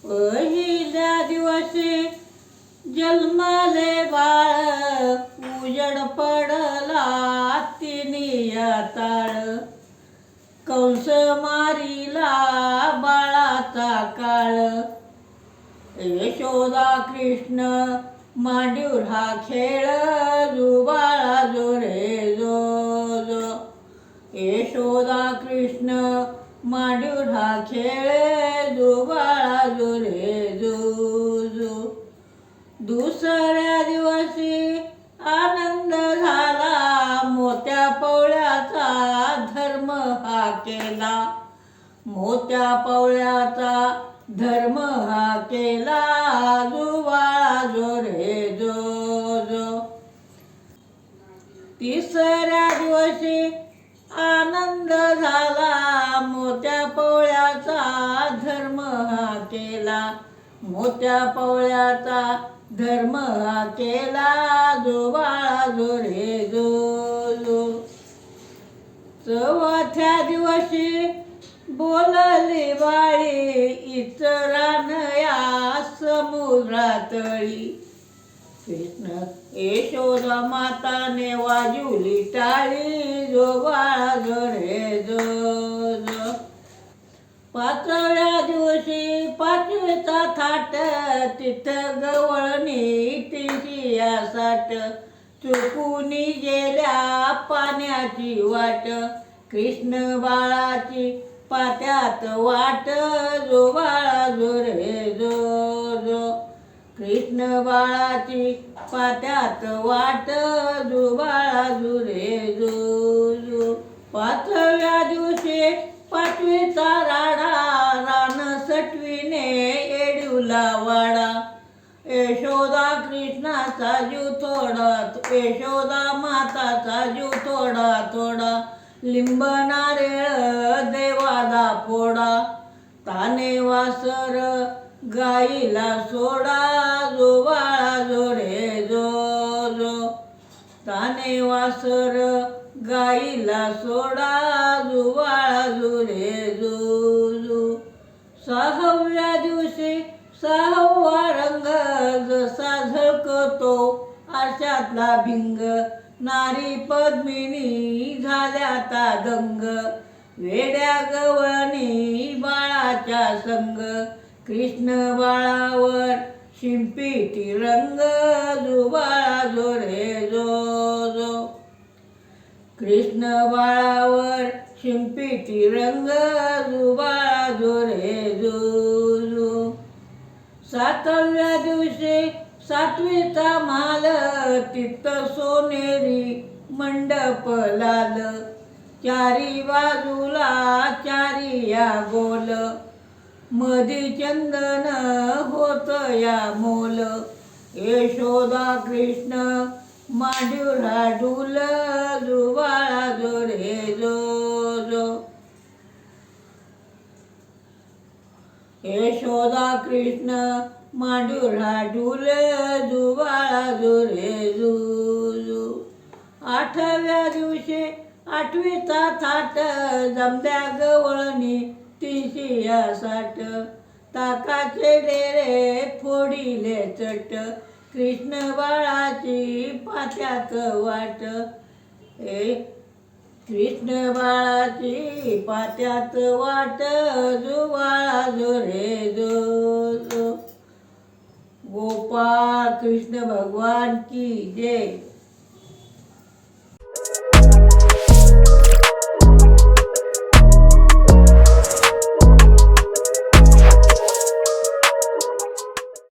पहिल्या दिवशी जन्मले बाळ, उजड पडला तिनिया ताळ. कंस मारिला बाळाचा काळ, यशोदा कृष्ण मांडीवर हा खेळ, जो बाळा जो रे जो जो. यशोदा कृष्ण मांडीवर हा खेळ, जो बाळा जो रे जो जो. दुसऱ्या दिवशी आनंद झाला, मोत्या पवळ्याचा धर्म हा केला. मोत्या पवळ्याचा धर्म हा केला, जो बाळा जो रे जो जो. तिसऱ्या दिवशी आनंद झाला, मोत्या पवळ्याचा धर्म हा केला. मोत्या पवळ्याचा धर्म हा केला, जो बाळा जो रे जो जो. चौथ्या दिवशी बोलली बाळी, इतरान या समुद्रातळी. कृष्ण यशोदा माताने वाजवली टाळी, जो बाळा जो रे जो जो. पाचव्या दिवशी पाचवीचा थाट, तिथं गवळणी तिशी साठ. चुकूनी गेल्या पाण्याची वाट, कृष्ण बाळाची पात्यात वाट, जो बाळा जो रे जो जो. कृष्ण बाळाची पात्यात वाट, जो बाळा जो रे जो जो. पाचव्या दिवशी पाचवीचा राडा, रान सटवीने येडूला वाडा. यशोदा कृष्णाचा जीव थोडा, यशोदा माताचा जीव थोडा थोडा. लिंब नारळ देवाला फोडा, ताने वासर गाईला सोडा, जो बाळा जो रे जो जो. ताने वासर गाईला सोडा, जो बाळा जो रे जो जो. सहाव्या दिवशी सहावा रंग, जसा झळकतो आरशातला भिंग. नारी पद्मिनी झाल्या ता दंग, वेड्या गवळणी बाळाच्या संग. कृष्ण बाळावर शिंपीती रंग, जो बाळा जो रे जो जो. कृष्ण बाळावर शिंपीती रंग, जो बाळा जो रे जो जो. सातव्या दिवशी सातवीचा माल, तिथं सोनेरी मंडप लाल. चारी बाजूला चारी या गोल, मधी चंदन होत या मोल. यशोदा कृष्ण मांडीवर हा डूल, जो बाळा जो रे जो जो. यशोदा कृष्ण मांडीवर हा डूल, जो बाळा जो रे जो जो. आठव्या दिवशी आठवीचा थाट, जमल्या गवळणी तिशी साठ. ताकाचे डेरे फोडिले चट, कृष्ण बाळाची पात्यात वाट. कृष्ण बाळाची पात्यात वाट, जो बाळा जो रे जो जो. गोपाळ कृष्ण भगवान की जय.